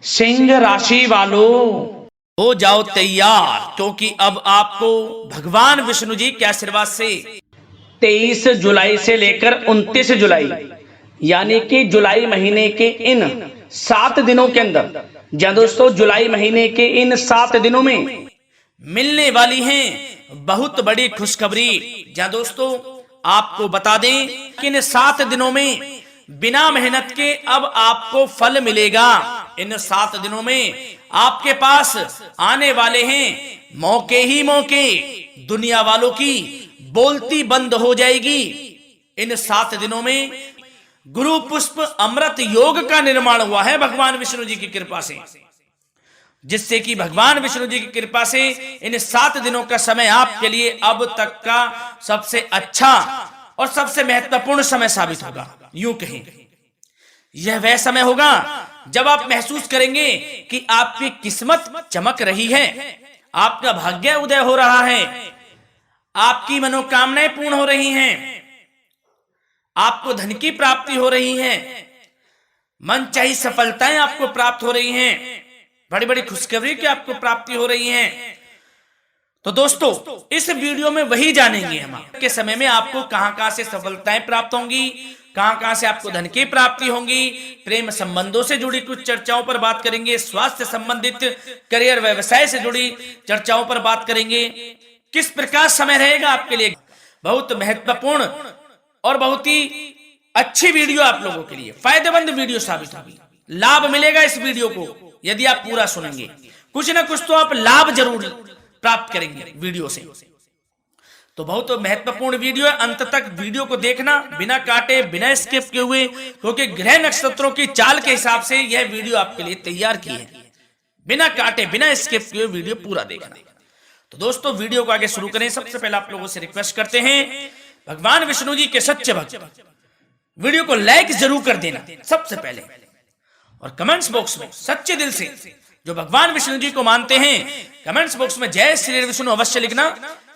सिंह राशि वालों, हो जाओ तैयार, क्योंकि अब आपको भगवान विष्णु जी के आशीर्वाद से 23 जुलाई से लेकर 29 जुलाई यानी कि जुलाई महीने के इन 7 दिनों के अंदर, जहां दोस्तों जुलाई महीने के इन 7 दिनों में मिलने वाली हैं बहुत बड़ी खुशखबरी। जहां दोस्तों आपको बता दें कि इन 7 दिनों में बिना मेहनत के अब आपको फल मिलेगा। इन 7 दिनों में आपके पास आने वाले हैं मौके ही मौके। दुनिया वालों की बोलती बंद हो जाएगी। इन 7 दिनों में गुरु पुष्प अमृत योग का निर्माण हुआ है भगवान विष्णु जी की कृपा से, जिससे कि भगवान विष्णु जी की कृपा से इन 7 दिनों का समय आपके लिए अब तक का सबसे अच्छा और सबसे महत्वपूर्ण समय साबित होगा। यूं कहें यह वह समय होगा जब आप महसूस करेंगे कि आपकी किस्मत चमक रही है, आपका भाग्य उदय हो रहा है, आपकी मनोकामनाएं पूर्ण हो रही हैं, आपको धन की प्राप्ति हो रही है, मनचाही सफलताएं आपको प्राप्त हो रही हैं, बड़ी बड़ी खुशखबरी की आपको प्राप्ति हो रही है। तो दोस्तों इस वीडियो में वही जानेंगे हम के समय में आपको कहां से सफलताएं प्राप्त होंगी, कहां से आपको धन की प्राप्ति होंगी, प्रेम संबंधों से जुड़ी कुछ चर्चाओं पर बात करेंगे, स्वास्थ्य संबंधित करियर व्यवसाय से जुड़ी चर्चाओं पर बात करेंगे। किस प्रकार समय रहेगा आपके लिए, बहुत महत्वपूर्ण और बहुत ही अच्छी वीडियो आप लोगों के लिए फायदेमंद वीडियो साबित होगी। लाभ मिलेगा इस वीडियो को यदि आप पूरा सुनेंगे, कुछ ना कुछ तो आप लाभ जरूर प्राप्त करेंगे वीडियो से। तो बहुत महत्वपूर्ण वीडियो है, अंत तक वीडियो को देखना बिना काटे बिना स्किप किए हुए, क्योंकि ग्रह नक्षत्रों की चाल के हिसाब से यह वीडियो आपके लिए तैयार की है। बिना काटे बिना स्किप किए वीडियो पूरा देखना। तो दोस्तों वीडियो को आगे शुरू करें। सबसे पहले आप लोगों से रिक्वेस्ट करते हैं, भगवान विष्णु जी के सच्चे भक्त वीडियो को लाइक जरूर कर देना सबसे पहले, और कमेंट्स बॉक्स में सच्चे दिल से जो भगवान विष्णु जी को मानते हैं कमेंट्स बॉक्स में जय श्री विष्णु अवश्य लिखना,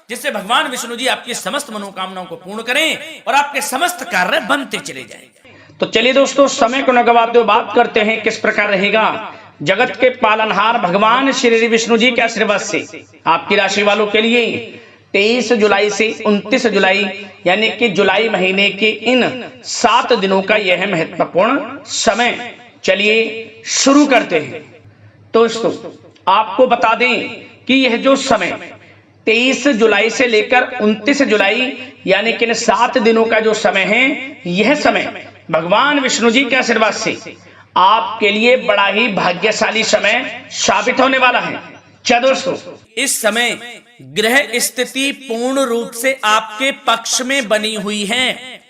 जिससे भगवान विष्णु जी आपकी समस्त मनोकामनाओं को पूर्ण करें और आपके समस्त कार्य बनते चले जाएं। तो चलिए दोस्तों समय को न गवाते हुए बात करते हैं किस प्रकार रहेगा जगत के पालनहार भगवान श्री विष्णु जी के आशीर्वाद से आपकी राशि वालों के लिए 23 जुलाई से 29 जुलाई यानी कि जुलाई महीने के इन 7 दिनों का यह महत्वपूर्ण समय। चलिए शुरू करते हैं। दोस्तों आपको बता दें कि यह जो समय 23 जुलाई से लेकर 29 जुलाई यानी कि 7 दिनों का जो समय है, यह समय भगवान विष्णु जी के आशीर्वाद से आपके लिए बड़ा ही भाग्यशाली समय साबित होने वाला है। क्या दोस्तों इस समय ग्रह स्थिति पूर्ण रूप से आपके पक्ष में बनी हुई है।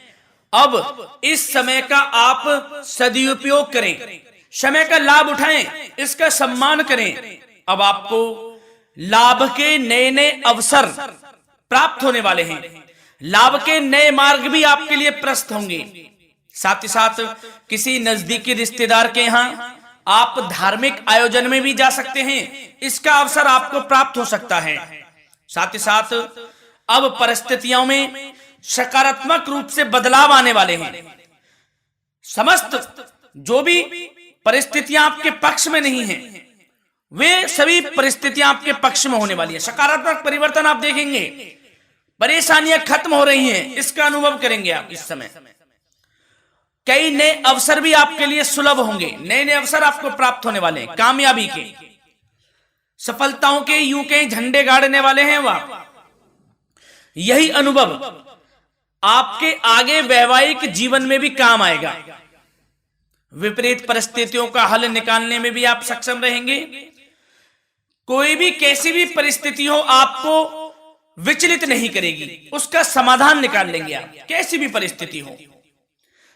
अब इस समय का आप सदुपयोग करें, समय का लाभ उठाएं, इसका सम्मान करें। अब आपको लाभ के नए नए अवसर प्राप्त होने वाले हैं, लाभ के नए मार्ग भी आपके लिए प्रशस्त होंगे। साथ ही साथ किसी नजदीकी रिश्तेदार के यहाँ आप धार्मिक आयोजन में भी जा सकते हैं, इसका अवसर आपको प्राप्त हो सकता है। साथ ही साथ अब परिस्थितियों में सकारात्मक रूप से बदलाव आने वाले हैं। समस्त जो भी परिस्थितियां आपके पक्ष में नहीं हैं, वे सभी परिस्थितियां आपके पक्ष में होने वाली है। सकारात्मक परिवर्तन आप देखेंगे, परेशानियां खत्म हो रही हैं, इसका अनुभव करेंगे आप इस समय। कई नए अवसर भी आपके लिए सुलभ होंगे, नए नए अवसर आपको प्राप्त होने वाले हैं, कामयाबी के, सफलताओं के यूं के झंडे गाड़ने वाले हैं वह। यही अनुभव आपके आगे वैवाहिक जीवन में भी काम आएगा। विपरीत परिस्थितियों का हल निकालने में भी आप सक्षम रहेंगे। कोई भी कैसी भी परिस्थिति हो आपको विचलित नहीं करेगी, उसका समाधान निकाल लेंगे आप, कैसी भी परिस्थिति हो।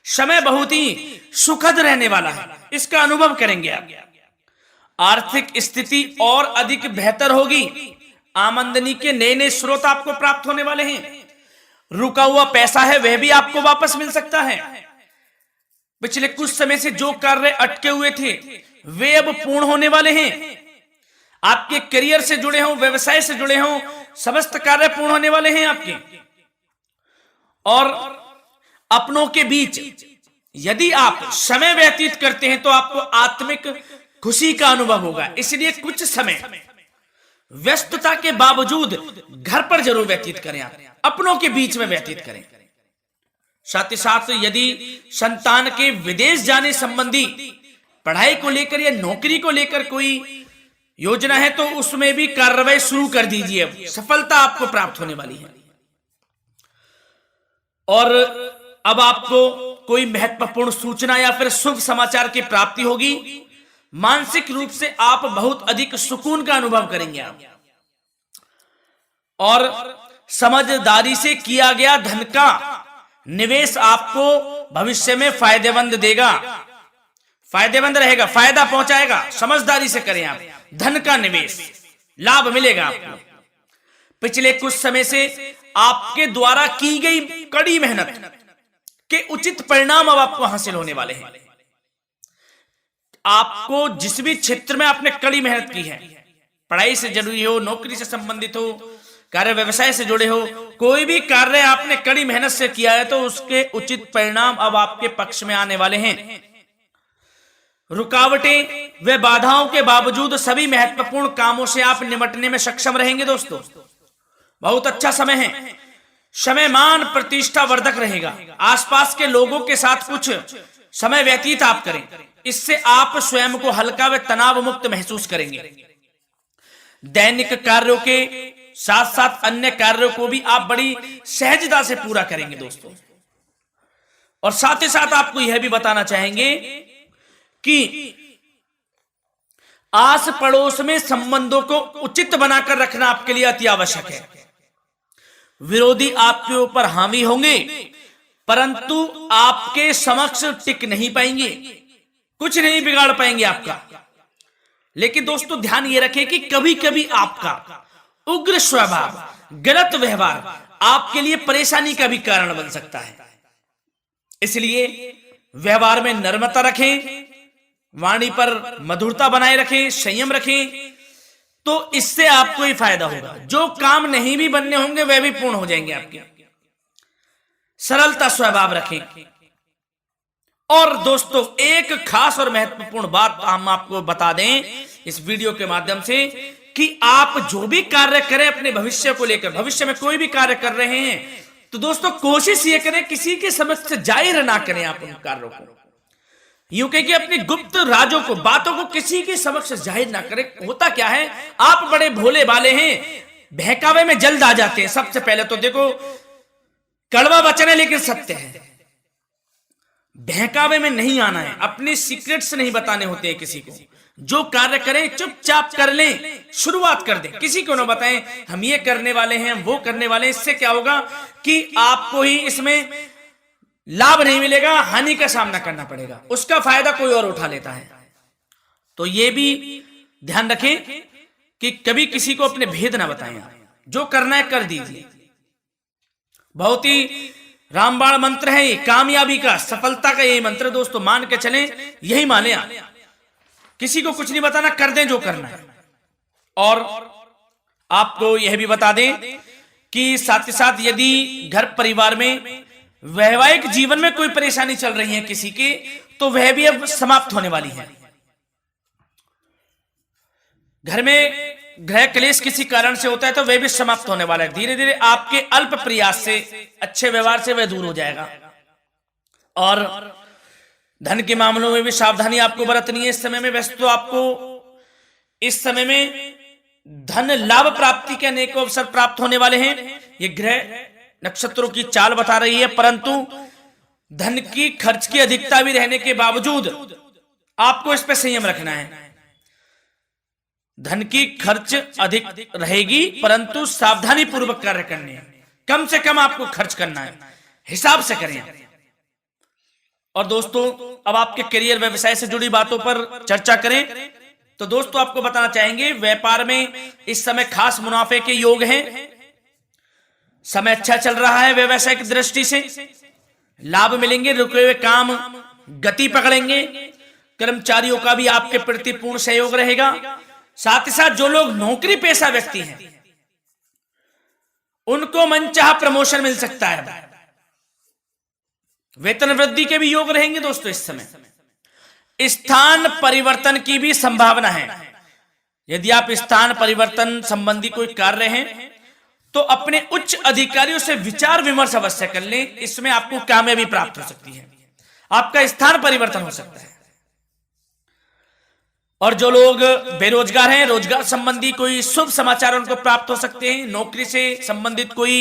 समय बहुत ही सुखद रहने वाला है, इसका अनुभव करेंगे आप। आर्थिक स्थिति और अधिक बेहतर होगी, आमदनी के नए नए स्रोत आपको प्राप्त होने वाले हैं। रुका हुआ पैसा है वह भी आपको वापस मिल सकता है। पिछले कुछ समय से जो कार्य अटके हुए थे वे अब पूर्ण होने वाले हैं। आपके करियर से जुड़े हों, व्यवसाय से जुड़े हों, समस्त कार्य पूर्ण होने वाले हैं आपके। और अपनों के बीच यदि आप समय व्यतीत करते हैं तो आपको आत्मिक खुशी का अनुभव होगा। इसलिए कुछ समय व्यस्तता के बावजूद घर पर जरूर व्यतीत करें, आप अपनों के बीच में व्यतीत करें। साथ ही साथ यदि संतान के विदेश जाने संबंधी पढ़ाई को लेकर या नौकरी को लेकर कोई योजना है तो उसमें भी कार्रवाई शुरू कर दीजिए, अब सफलता आपको प्राप्त होने वाली है। और अब आपको कोई महत्वपूर्ण सूचना या फिर शुभ समाचार की प्राप्ति होगी। मानसिक रूप से आप बहुत अधिक सुकून का अनुभव करेंगे आप। और समझदारी से किया गया धन का निवेश आपको भविष्य में फायदेमंद देगा, फायदेमंद रहेगा, फायदा पहुंचाएगा। समझदारी से करें आप, धन का निवेश लाभ मिलेगा आपको। पिछले कुछ समय से आपके द्वारा की गई कड़ी मेहनत के उचित परिणाम अब आपको हासिल होने वाले हैं। आपको जिस भी क्षेत्र में आपने कड़ी मेहनत की है, पढ़ाई से जुड़ी हो, नौकरी से संबंधित हो, कार्य व्यवसाय से जुड़े हो, कोई भी कार्य आपने कड़ी मेहनत से किया है तो उसके उचित परिणाम अब आपके पक्ष में आने वाले हैं। रुकावटें व बाधाओं के बावजूद सभी महत्वपूर्ण कामों से आप निपटने में सक्षम रहेंगे। दोस्तों बहुत अच्छा समय है, समय मान प्रतिष्ठा वर्धक रहेगा। आसपास के लोगों के साथ कुछ समय व्यतीत आप करें, इससे आप स्वयं को हल्का व तनाव मुक्त महसूस करेंगे। दैनिक कार्यों के साथ साथ अन्य कार्यों को भी आप बड़ी सहजता से पूरा करेंगे दोस्तों। और साथ ही साथ आपको यह भी बताना चाहेंगे कि आस पड़ोस में संबंधों को उचित बनाकर रखना आपके लिए अति आवश्यक है। विरोधी आपके ऊपर हावी होंगे परंतु आपके समक्ष टिक नहीं पाएंगे, कुछ नहीं बिगाड़ पाएंगे आपका। लेकिन दोस्तों ध्यान ये रखें कि कभी कभी आपका उग्र स्वभाव, गलत व्यवहार आपके लिए परेशानी का भी कारण बन सकता है। इसलिए व्यवहार में नम्रता रखें, वाणी पर मधुरता बनाए रखें, संयम रखें, तो इससे आपको ही फायदा होगा। जो काम नहीं भी बनने होंगे वह भी पूर्ण हो जाएंगे आपके। सरलता स्वभाव रखें। और दोस्तों एक खास और महत्वपूर्ण बात हम आपको बता दें इस वीडियो के माध्यम से कि आप जो भी कार्य करें अपने भविष्य को लेकर, भविष्य में कोई भी कार्य कर रहे हैं तो दोस्तों कोशिश ये करें किसी के समक्ष जाहिर ना करें आप उन कार्यों को। यूं कह कि अपनी गुप्त राजों को, बातों को किसी के समक्ष जाहिर ना करें। होता क्या है, आप बड़े भोले भाले हैं, बहकावे में जल्द आ जाते हैं। सबसे पहले तो देखो कड़वा वचन है लेकिन सत्य है, बहकावे में नहीं आना है, अपने सीक्रेट्स नहीं बताने होते हैं किसी को। जो कार्य करें चुपचाप कर लें, शुरुआत कर दें, किसी को ना बताएं हम ये करने वाले हैं, वो करने वाले हैं। इससे क्या होगा कि आपको ही इसमें लाभ नहीं मिलेगा, हानि का सामना करना पड़ेगा, उसका फायदा कोई और उठा लेता है। तो ये भी ध्यान रखें कि कभी किसी को अपने भेद ना बताएं, जो करना है कर दीजिए। बहुत ही रामबाण मंत्र है ये, कामयाबी का, सफलता का यही मंत्र दोस्तों, मान के चलें, यही माने आप। किसी को कुछ नहीं बताना, कर दें जो करना है। और आपको यह भी बता दें कि साथ ही साथ यदि घर परिवार में वैवाहिक जीवन में कोई परेशानी चल रही है किसी की, तो वह भी अब समाप्त होने वाली है। घर में गृह क्लेश किसी कारण से होता है तो वह भी समाप्त होने वाला है। धीरे धीरे आपके अल्प प्रयास से, अच्छे व्यवहार से वह दूर हो जाएगा। और धन के मामलों में भी सावधानी आपको बरतनी है इस समय में। वैसे तो आपको इस समय में धन लाभ प्राप्ति के अनेक अवसर प्राप्त होने वाले हैं, ये ग्रह नक्षत्रों की चाल बता रही है। परंतु धन की खर्च की अधिकता भी रहने के बावजूद आपको इस पर संयम रखना है। धन की खर्च अधिक रहेगी परंतु सावधानी पूर्वक कार्य करने हैं, कम से कम आपको खर्च करना है, हिसाब से करें। और दोस्तों अब आपके करियर व्यवसाय से जुड़ी बातों पर चर्चा करें तो दोस्तों आपको बताना चाहेंगे व्यापार में इस समय खास मुनाफे के योग हैं। समय अच्छा चल रहा है, व्यवसाय की दृष्टि से लाभ मिलेंगे, रुके हुए काम गति पकड़ेंगे, कर्मचारियों का भी आपके प्रति पूर्ण सहयोग रहेगा। साथ ही साथ जो लोग नौकरी पेशा व्यक्ति हैं उनको मनचाहा प्रमोशन मिल सकता है, वेतन वृद्धि के भी योग रहेंगे दोस्तों इस समय। स्थान परिवर्तन की भी संभावना है। यदि आप स्थान परिवर्तन संबंधी कोई कार्य हैं तो अपने उच्च अधिकारियों से विचार विमर्श अवश्य कर लें, इसमें आपको कामयाबी प्राप्त हो सकती है, आपका स्थान परिवर्तन हो सकता है। और जो लोग बेरोजगार हैं, रोजगार संबंधी कोई शुभ समाचार उनको प्राप्त हो सकते हैं। नौकरी से संबंधित कोई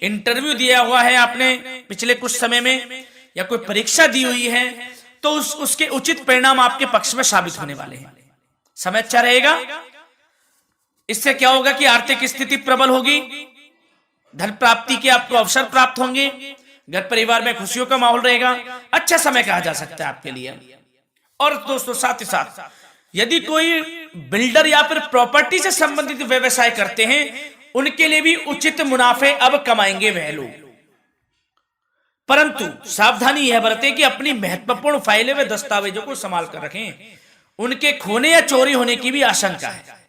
इंटरव्यू दिया हुआ है आपने पिछले कुछ समय में, या कोई परीक्षा दी हुई है, तो उसके उचित परिणाम आपके पक्ष में साबित होने वाले हैं। समय अच्छा रहेगा। इससे क्या होगा कि आर्थिक स्थिति प्रबल होगी, धन प्राप्ति के आपको अवसर प्राप्त होंगे, घर परिवार में खुशियों का माहौल रहेगा। अच्छा समय कहा जा सकता है आपके लिए। और दोस्तों साथ ही साथ यदि कोई बिल्डर या फिर प्रॉपर्टी से संबंधित व्यवसाय करते हैं, उनके लिए भी उचित मुनाफे अब कमाएंगे वह लोग। परंतु सावधानी यह बरतें कि अपनी महत्वपूर्ण फाइलें व दस्तावेजों को संभाल कर रखें, उनके खोने या चोरी होने की भी आशंका है।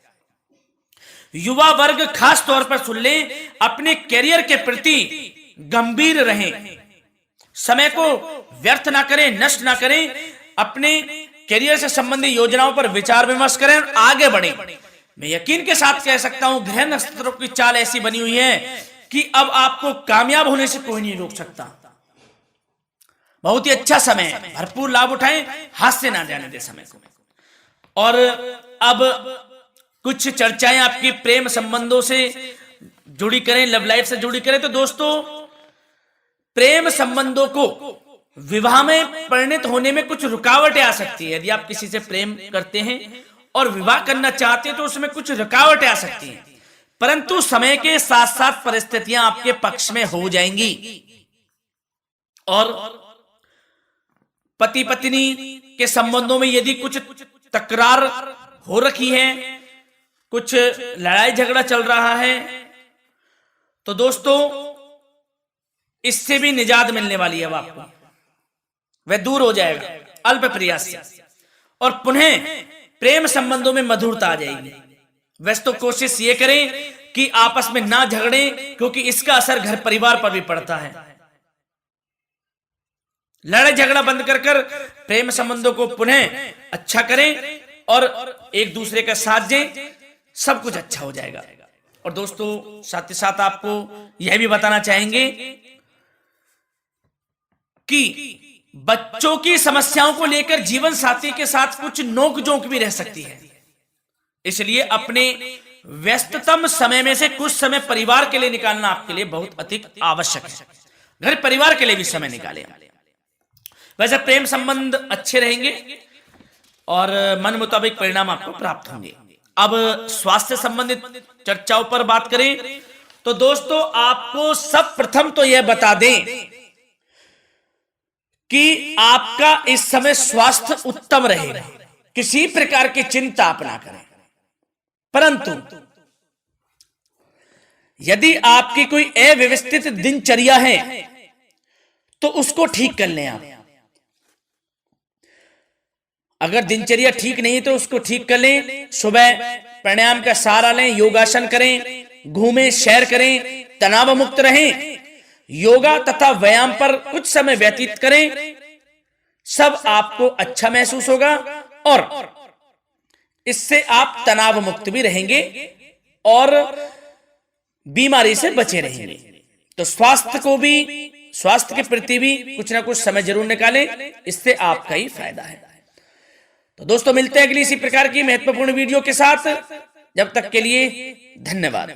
युवा वर्ग खास तौर पर सुन लें, अपने करियर के प्रति गंभीर रहें, समय को व्यर्थ ना करें, नष्ट ना करें, अपने करियर से संबंधित योजनाओं पर विचार विमर्श करें और आगे बढ़ें। मैं यकीन के साथ कह सकता हूं, ग्रह नक्षत्रों की चाल ऐसी बनी हुई है कि अब आपको कामयाब होने से कोई नहीं रोक सकता। बहुत ही अच्छा समय है, भरपूर लाभ उठाएं, हाथ से ना जाने दे समय को। और अब कुछ चर्चाएं आपकी प्रेम संबंधों से जुड़ी करें, लव लाइफ से जुड़ी करें। तो दोस्तों, प्रेम संबंधों को विवाह में परिणत होने में कुछ रुकावटें आ सकती है। यदि आप किसी से प्रेम करते हैं और विवाह करना चाहते हैं तो उसमें कुछ रुकावटें आ सकती हैं, परंतु समय के साथ साथ परिस्थितियां आपके पक्ष में हो जाएंगी। और पति पत्नी के संबंधों में यदि कुछ तकरार हो रखी है, कुछ लड़ाई झगड़ा चल रहा है, तो दोस्तों इससे भी निजात मिलने वाली है। अब आपको वह दूर हो जाएगा अल्प प्रयास से, और पुनः प्रेम संबंधों में मधुरता आ जाएगी। वैसे तो कोशिश ये करें कि आपस में ना झगड़ें, क्योंकि इसका असर घर परिवार पर भी पड़ता है। लड़ाई झगड़ा बंद कर प्रेम संबंधों को पुनः अच्छा करें और एक दूसरे का साथ दें, सब कुछ अच्छा हो जाएगा। और दोस्तों साथ ही साथ आपको यह भी बताना चाहेंगे कि बच्चों की समस्याओं को लेकर जीवन साथी के साथ कुछ नोकझोंक भी रह सकती है, इसलिए अपने व्यस्ततम समय में से कुछ समय परिवार के लिए निकालना आपके लिए बहुत अधिक आवश्यक है। घर परिवार के लिए भी समय निकालें। वैसे प्रेम संबंध अच्छे रहेंगे और मन मुताबिक परिणाम आपको प्राप्त होंगे। अब स्वास्थ्य संबंधित चर्चाओं पर बात करें तो दोस्तों, आपको सब प्रथम तो यह बता दें कि आपका इस समय स्वास्थ्य उत्तम रहेगा, किसी प्रकार की चिंता आप ना करें। परंतु यदि आपकी कोई अव्यवस्थित दिनचर्या है तो उसको ठीक कर लें आप। अगर दिनचर्या ठीक नहीं तो उसको ठीक कर लें। सुबह प्राणायाम का सहारा लें, योगासन करें, घूमें, सैर करें, तनाव मुक्त रहें, योगा तथा व्यायाम पर कुछ समय व्यतीत करें। सब आपको अच्छा महसूस होगा और इससे आप तनाव मुक्त भी रहेंगे और बीमारी से बचे रहेंगे। तो स्वास्थ्य के प्रति भी कुछ ना कुछ समय जरूर निकालें, इससे आपका ही फायदा है। तो दोस्तों मिलते हैं अगली इसी प्रकार की महत्वपूर्ण वीडियो के साथ। जब तक के लिए धन्यवाद।